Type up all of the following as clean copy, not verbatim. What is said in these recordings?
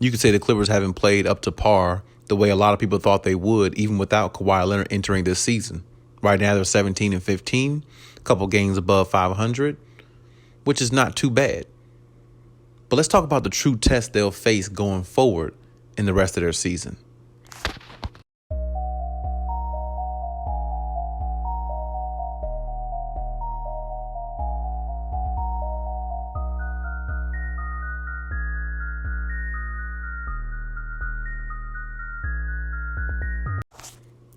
you could say the Clippers haven't played up to par the way a lot of people thought they would, even without Kawhi Leonard entering this season. Right now, they're 17-15, a couple games above 500, which is not too bad. But let's talk about the true test they'll face going forward in the rest of their season.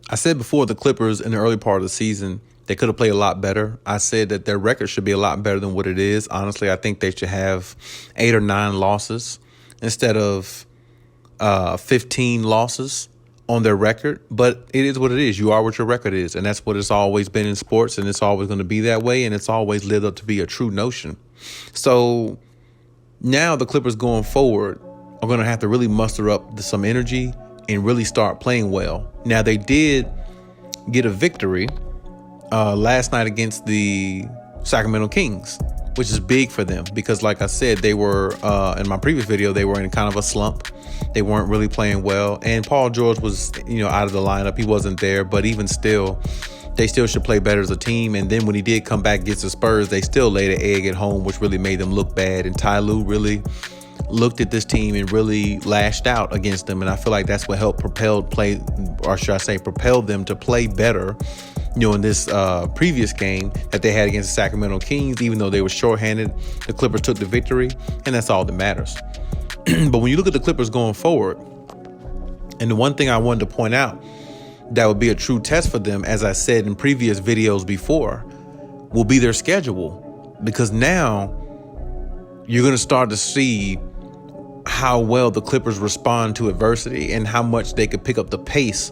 I said before the Clippers in the early part of the season, they could have played a lot better. I said that their record should be a lot better than what it is. Honestly, I think they should have 8 or 9 losses instead of 15 losses on their record. But it is what it is. You are what your record is. And that's what it's always been in sports. And it's always going to be that way. And it's always lived up to be a true notion. So now the Clippers going forward are going to have to really muster up some energy and really start playing well. Now, they did get a victory last night against the Sacramento Kings, which is big for them because, like I said, they were, in my previous video, they were in kind of a slump. They weren't really playing well. And Paul George was, out of the lineup. He wasn't there. But even still, they still should play better as a team. And then when he did come back against the Spurs, they still laid an egg at home, which really made them look bad. And Ty Lue really looked at this team and really lashed out against them. And I feel like that's what helped propel them to play better, in this previous game that they had against the Sacramento Kings. Even though they were shorthanded, the Clippers took the victory, and that's all that matters. But when you look at the Clippers going forward, and the one thing I wanted to point out that would be a true test for them, as I said in previous videos before, will be their schedule. Because now you're going to start to see how well the Clippers respond to adversity and how much they could pick up the pace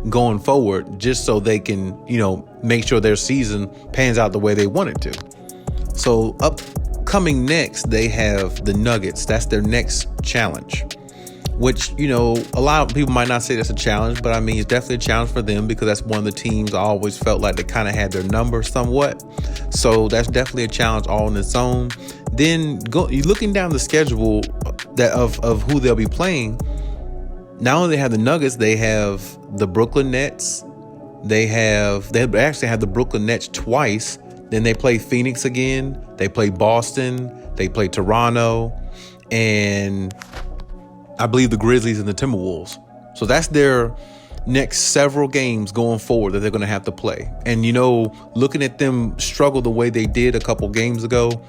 going forward just so they can, make sure their season pans out the way they want it to. So upcoming next, they have the Nuggets. That's their next challenge, which, a lot of people might not say that's a challenge, but I mean, it's definitely a challenge for them because that's one of the teams I always felt like they kind of had their number somewhat. So that's definitely a challenge all on its own. Then you're looking down the schedule of who they'll be playing. Not only they have the Nuggets, they have the Brooklyn Nets. They actually have the Brooklyn Nets twice. Then they play Phoenix again. They play Boston. They play Toronto. And I believe the Grizzlies and the Timberwolves. So that's their next several games going forward that they're going to have to play. And, looking at them struggle the way they did a couple games ago,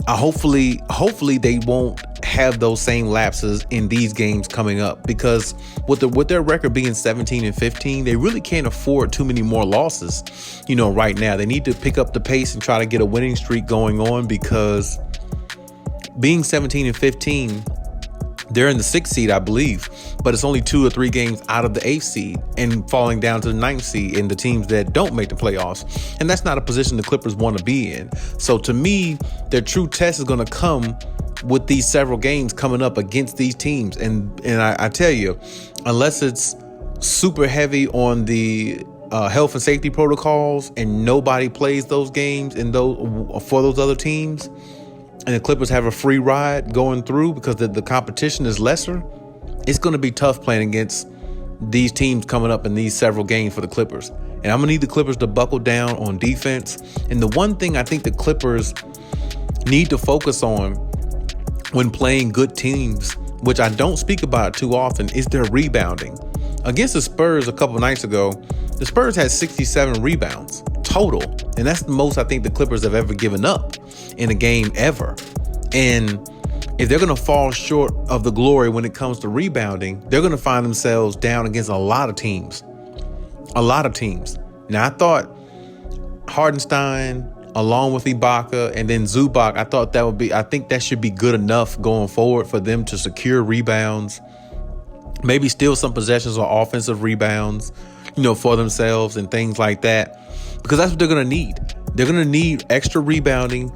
hopefully they won't have those same lapses in these games coming up, because with their record being 17-15, they really can't afford too many more losses. Right now they need to pick up the pace and try to get a winning streak going on, because being 17-15, they're in the 6th seed, I believe, but it's only 2 or 3 games out of the 8th seed and falling down to the 9th seed in the teams that don't make the playoffs. And that's not a position the Clippers want to be in. So to me, their true test is going to come with these several games coming up against these teams. And I tell you, unless it's super heavy on the health and safety protocols and nobody plays those games for those other teams, and the Clippers have a free ride going through because the competition is lesser, it's going to be tough playing against these teams coming up in these several games for the Clippers. And I'm going to need the Clippers to buckle down on defense. And the one thing I think the Clippers need to focus on when playing good teams, which I don't speak about too often, is their rebounding. Against the Spurs a couple nights ago, the Spurs had 67 rebounds total. And that's the most I think the Clippers have ever given up in a game ever. And if they're going to fall short of the glory when it comes to rebounding, they're going to find themselves down against a lot of teams. Now, I thought Hardenstein, along with Ibaka and then Zubac, I think that should be good enough going forward for them to secure rebounds, maybe steal some possessions or offensive rebounds, for themselves and things like that, because that's what they're going to need. They're going to need extra rebounding,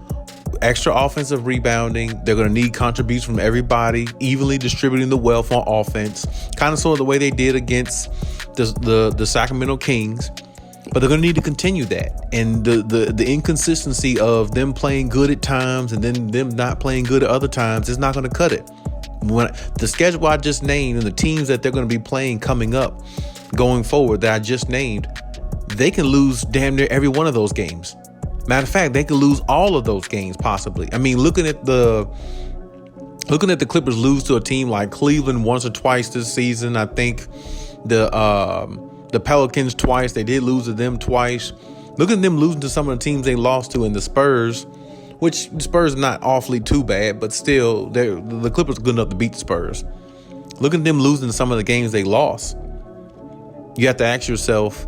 extra offensive rebounding. They're going to need contributions from everybody, evenly distributing the wealth on offense, kind of sort of the way they did against the Sacramento Kings. But they're going to need to continue that. And the inconsistency of them playing good at times and then them not playing good at other times is not going to cut it When the schedule I just named and the teams that they're going to be playing coming up, going forward that I just named, they can lose damn near every one of those games. Matter of fact, they could lose all of those games possibly. I mean, looking at the Clippers lose to a team like Cleveland once or twice this season. I think the Pelicans twice. They did lose to them twice. Look at them losing to some of the teams they lost to in the Spurs, which the Spurs are not awfully too bad, but still, the Clippers are good enough to beat the Spurs. Look at them losing to some of the games they lost. You have to ask yourself,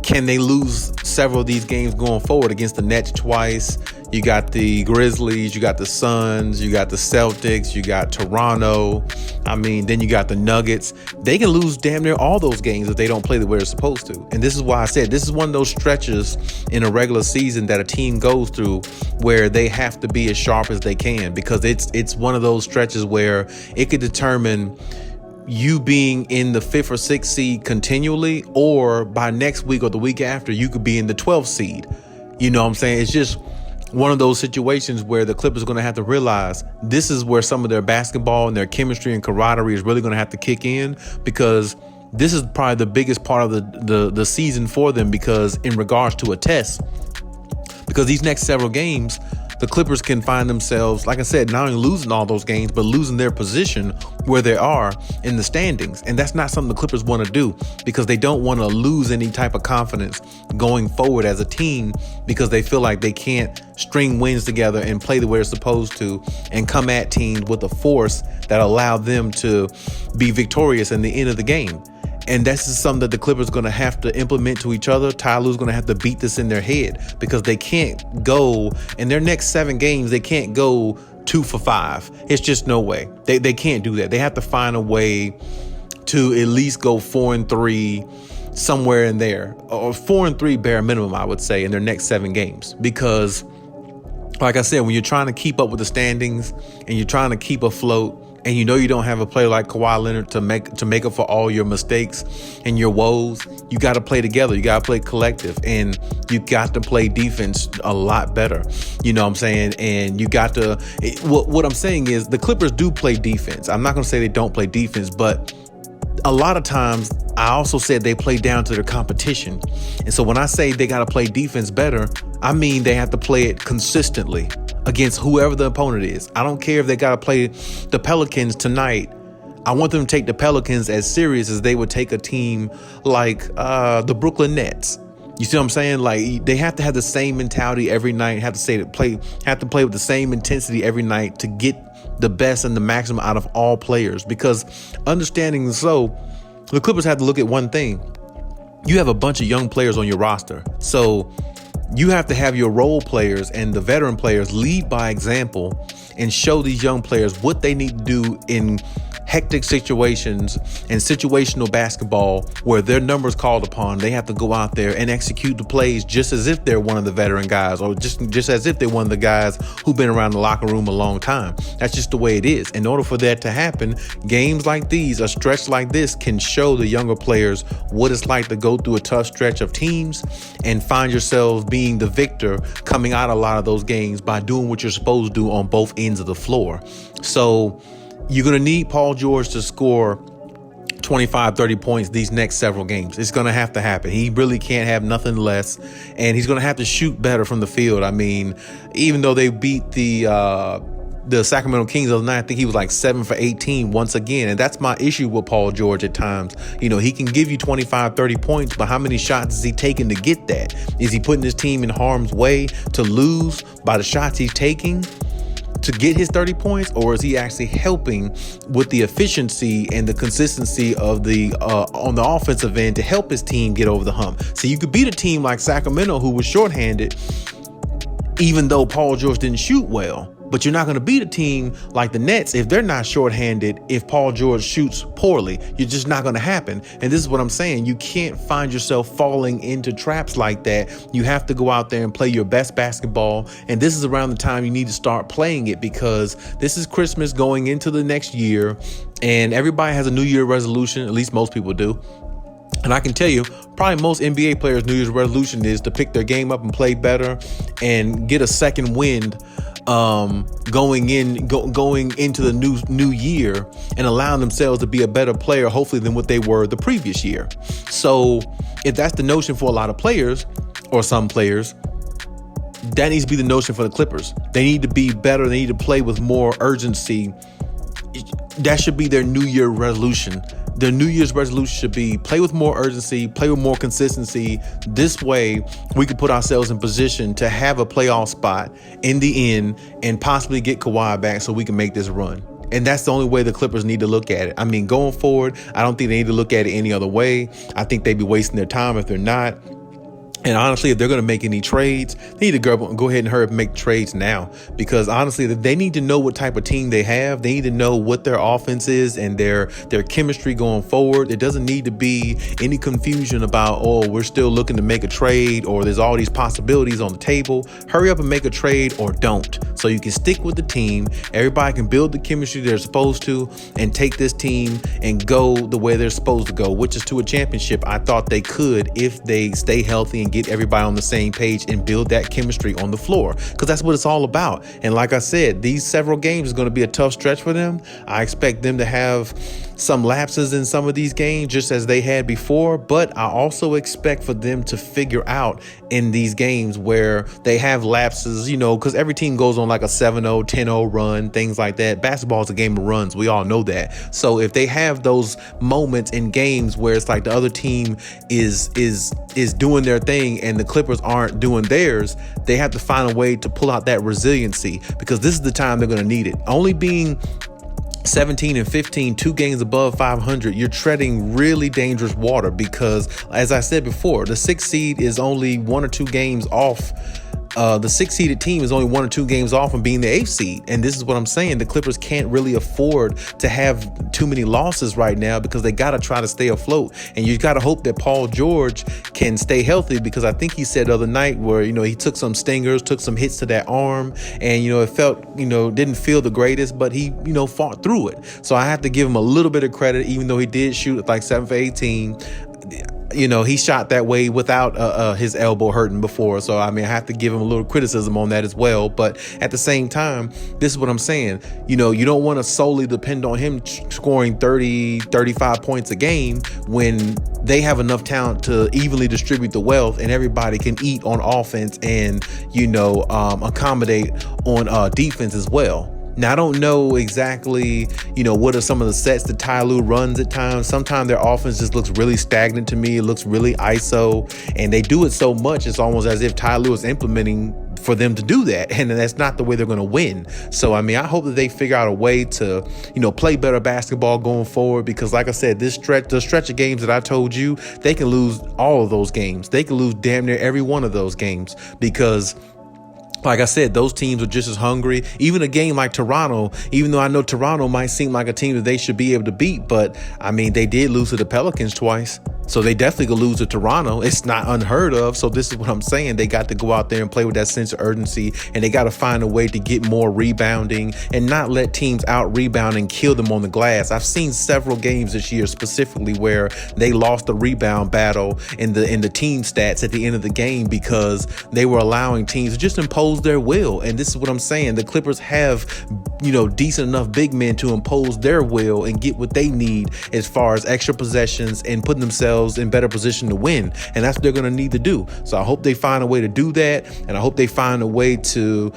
can they lose several of these games going forward? Against the Nets twice, you got the Grizzlies, you got the Suns, you got the Celtics, you got Toronto. I mean, then you got the Nuggets. They can lose damn near all those games if they don't play the way they're supposed to. And this is why I said this is one of those stretches in a regular season that a team goes through where they have to be as sharp as they can, because it's one of those stretches where it could determine you being in the 5th or 6th seed continually, or by next week or the week after, you could be in the 12th seed. You know what I'm saying? It's just one of those situations where the Clippers are going to have to realize this is where some of their basketball and their chemistry and camaraderie is really going to have to kick in, because this is probably the biggest part of the season for them, because in regards to a test, because these next several games, the Clippers can find themselves, like I said, not only losing all those games, but losing their position where they are in the standings. And that's not something the Clippers want to do, because they don't want to lose any type of confidence going forward as a team, because they feel like they can't string wins together and play the way they're supposed to and come at teams with a force that allow them to be victorious in the end of the game. And this is something that the Clippers are going to have to implement to each other. Ty Lue's going to have to beat this in their head, because they can't go in their next 7 games. They can't go 2 for 5. It's just no way. They can't do that. They have to find a way to at least go 4-3 somewhere in there, or 4-3 bare minimum, I would say, in their next 7 games. Because like I said, when you're trying to keep up with the standings and you're trying to keep afloat, and you know you don't have a player like Kawhi Leonard to make up for all your mistakes and your woes, you got to play together. You got to play collective, and you got to play defense a lot better. You know what I'm saying? And you got to. What I'm saying is the Clippers do play defense. I'm not going to say they don't play defense, but a lot of times I also said they play down to their competition. And so when I say they got to play defense better, I mean they have to play it consistently against whoever the opponent is. I don't care if they got to play the Pelicans tonight. I want them to take the Pelicans as serious as they would take a team like the Brooklyn Nets. You see what I'm saying? Like, they have to have the same mentality every night, have to play with the same intensity every night to get the best and the maximum out of all players. Because understanding so, the Clippers have to look at one thing. You have a bunch of young players on your roster. So you have to have your role players and the veteran players lead by example and show these young players what they need to do in hectic situations and situational basketball where their number's called upon. They have to go out there and execute the plays just as if they're one of the veteran guys, or just as if they're one of the guys who've been around the locker room a long time. That's just the way it is. In order for that to happen, games like these, a stretch like this, can show the younger players what it's like to go through a tough stretch of teams and find yourselves being the victor coming out of a lot of those games by doing what you're supposed to do on both ends of the floor. So you're going to need Paul George to score 25, 30 points these next several games. It's going to have to happen. He really can't have nothing less. And he's going to have to shoot better from the field. I mean, even though they beat the Sacramento Kings the other night, I think he was like 7 for 18 once again. And that's my issue with Paul George at times. You know, he can give you 25, 30 points, but how many shots is he taking to get that? Is he putting his team in harm's way to lose by the shots he's taking to get his 30 points, or is he actually helping with the efficiency and the consistency of the on the offensive end to help his team get over the hump? So you could beat a team like Sacramento, who was shorthanded, even though Paul George didn't shoot well. But you're not going to beat a team like the Nets if they're not shorthanded. If Paul George shoots poorly, you're just not going to happen. And this is what I'm saying. You can't find yourself falling into traps like that. You have to go out there and play your best basketball. And this is around the time you need to start playing it, because this is Christmas going into the next year. And everybody has a New Year resolution. At least most people do. And I can tell you, probably most NBA players' New Year's resolution is to pick their game up and play better and get a second wind going into the new year and allowing themselves to be a better player, hopefully, than what they were the previous year. So if that's the notion for a lot of players or some players, that needs to be the notion for the Clippers. They need to be better. They need to play with more urgency. That should be their New Year resolution. Their New Year's resolution should be play with more urgency, play with more consistency. This way, we can put ourselves in position to have a playoff spot in the end and possibly get Kawhi back so we can make this run. And that's the only way the Clippers need to look at it. I mean, going forward, I don't think they need to look at it any other way. I think they'd be wasting their time if they're not. And honestly, if they're going to make any trades, they need to go ahead and hurry up and make trades now, because honestly, they need to know what type of team they have. They need to know what their offense is and their chemistry going forward. It doesn't need to be any confusion about, oh, we're still looking to make a trade or there's all these possibilities on the table. Hurry up and make a trade or don't, so you can stick with the team. Everybody can build the chemistry they're supposed to and take this team and go the way they're supposed to go, which is to a championship. I thought they could if they stay healthy and get everybody on the same page and build that chemistry on the floor, because that's what it's all about. And like I said, these several games is going to be a tough stretch for them. I expect them to have some lapses in some of these games just as they had before, but I also expect for them to figure out in these games where they have lapses, because every team goes on like a 7-0, 10-0 run, things like that. Basketball is a game of runs. We all know that. So if they have those moments in games where it's like the other team is doing their thing and the Clippers aren't doing theirs, they have to find a way to pull out that resiliency, because this is the time they're going to need it. Only being 17-15, 2 games above 500, you're treading really dangerous water, because as I said before, the 6th seed is only 1 or 2 games off. The 6th seeded team is only 1 or 2 games off from being the 8th seed. And this is what I'm saying. The Clippers can't really afford to have too many losses right now, because they got to try to stay afloat. And you got to hope that Paul George can stay healthy, because I think he said the other night where, he took some stingers, took some hits to that arm, and, it felt, didn't feel the greatest, but he, fought through it. So I have to give him a little bit of credit, even though he did shoot like 7 for 18. He shot that way without his elbow hurting before. So, I have to give him a little criticism on that as well. But at the same time, this is what I'm saying. You don't want to solely depend on him scoring 30, 35 points a game when they have enough talent to evenly distribute the wealth and everybody can eat on offense and, accommodate on defense as well. Now, I don't know exactly, what are some of the sets that Ty Lue runs at times. Sometimes their offense just looks really stagnant to me. It looks really ISO, and they do it so much, it's almost as if Ty Lue is implementing for them to do that, and that's not the way they're going to win. So, I hope that they figure out a way to, play better basketball going forward, because like I said, the stretch of games that I told you, they can lose all of those games. They can lose damn near every one of those games, because like I said, those teams are just as hungry. Even a game like Toronto, even though I know Toronto might seem like a team that they should be able to beat, but they did lose to the Pelicans twice. So they definitely could lose to Toronto. It's not unheard of. So this is what I'm saying. They got to go out there and play with that sense of urgency, and they got to find a way to get more rebounding and not let teams out rebound and kill them on the glass. I've seen several games this year specifically where they lost the rebound battle in the team stats at the end of the game because they were allowing teams to just impose their will. And this is what I'm saying. The Clippers have, decent enough big men to impose their will and get what they need as far as extra possessions and putting themselves in better position to win. And that's what they're going to need to do. So I hope they find a way to do that. And I hope they find a way to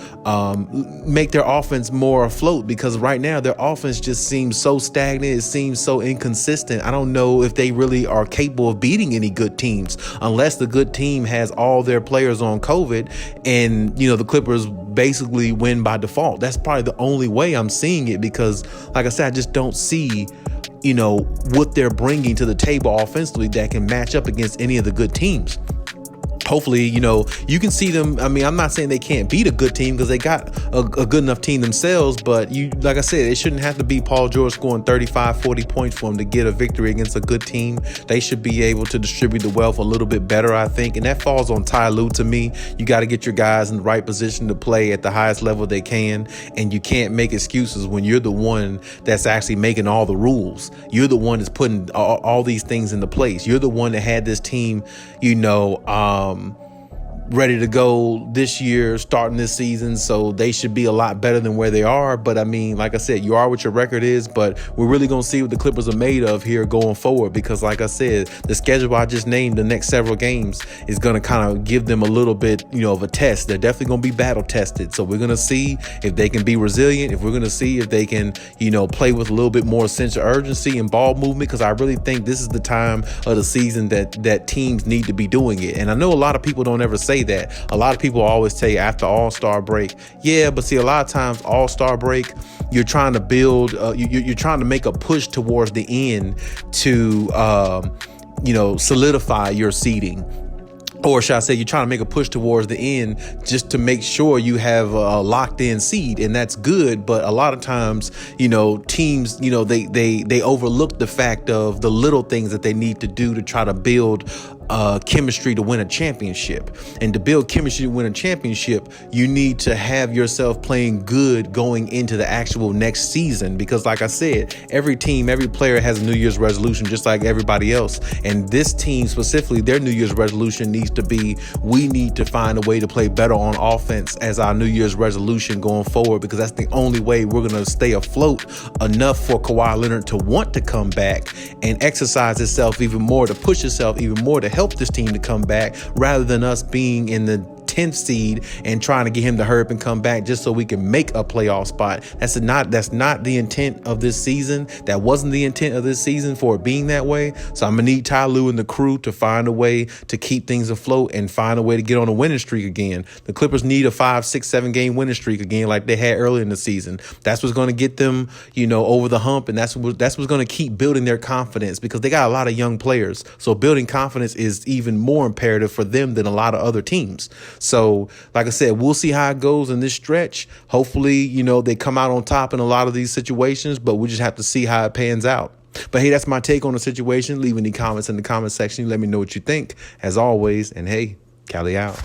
make their offense more afloat, because right now their offense just seems so stagnant. It seems so inconsistent. I don't know if they really are capable of beating any good teams unless the good team has all their players on COVID and, the Clippers basically win by default. That's probably the only way I'm seeing it, because like I said, I just don't see what they're bringing to the table offensively that can match up against any of the good teams. Hopefully, you can see them. I'm not saying they can't beat a good team, because they got a good enough team themselves. But like I said, it shouldn't have to be Paul George scoring 35, 40 points for them to get a victory against a good team. They should be able to distribute the wealth a little bit better, I think. And that falls on Ty Lue to me. You got to get your guys in the right position to play at the highest level they can. And you can't make excuses when you're the one that's actually making all the rules. You're the one that's putting all these things into place. You're the one that had this team, ready to go this year, starting this season, so they should be a lot better than where they are. But I mean, like I said, you are what your record is, but we're really going to see what the Clippers are made of here going forward, because like I said, the schedule I just named, the next several games, is going to kind of give them a little bit, of a test. They're definitely going to be battle tested, so we're going to see if they can be resilient, if we're going to see if they can, play with a little bit more sense of urgency and ball movement, because I really think this is the time of the season that teams need to be doing it. And I know a lot of people don't ever say that. A lot of people always tell you after All-Star break, yeah, but see, a lot of times All-Star break, you're trying to build, you're trying to make a push towards the end to, solidify your seeding. Or should I say, you're trying to make a push towards the end just to make sure you have a locked in seed, and that's good. But a lot of times, teams, they overlook the fact of the little things that they need to do to try to build chemistry to win a championship. And to build chemistry to win a championship, you need to have yourself playing good going into the actual next season. Because like I said, every team, every player has a New Year's resolution, just like everybody else. And this team specifically, their New Year's resolution needs to be, we need to find a way to play better on offense as our New Year's resolution going forward, because that's the only way we're going to stay afloat enough for Kawhi Leonard to want to come back and exercise itself even more, to push itself even more, to help this team to come back, rather than us being in the 10th seed and trying to get him to hurry up and come back just so we can make a playoff spot. That's not the intent of this season. That wasn't the intent of this season for it being that way. So I'm gonna need Ty Lue and the crew to find a way to keep things afloat and find a way to get on a winning streak again. The Clippers need a 5, 6, 7 game winning streak again, like they had earlier in the season. That's what's going to get them, over the hump, and that's what's going to keep building their confidence, because they got a lot of young players. So building confidence is even more imperative for them than a lot of other teams. So, like I said, we'll see how it goes in this stretch. Hopefully, they come out on top in a lot of these situations, but we just have to see how it pans out. But hey, that's my take on the situation. Leave any comments in the comment section. Let me know what you think, as always. And hey, Khaliis out.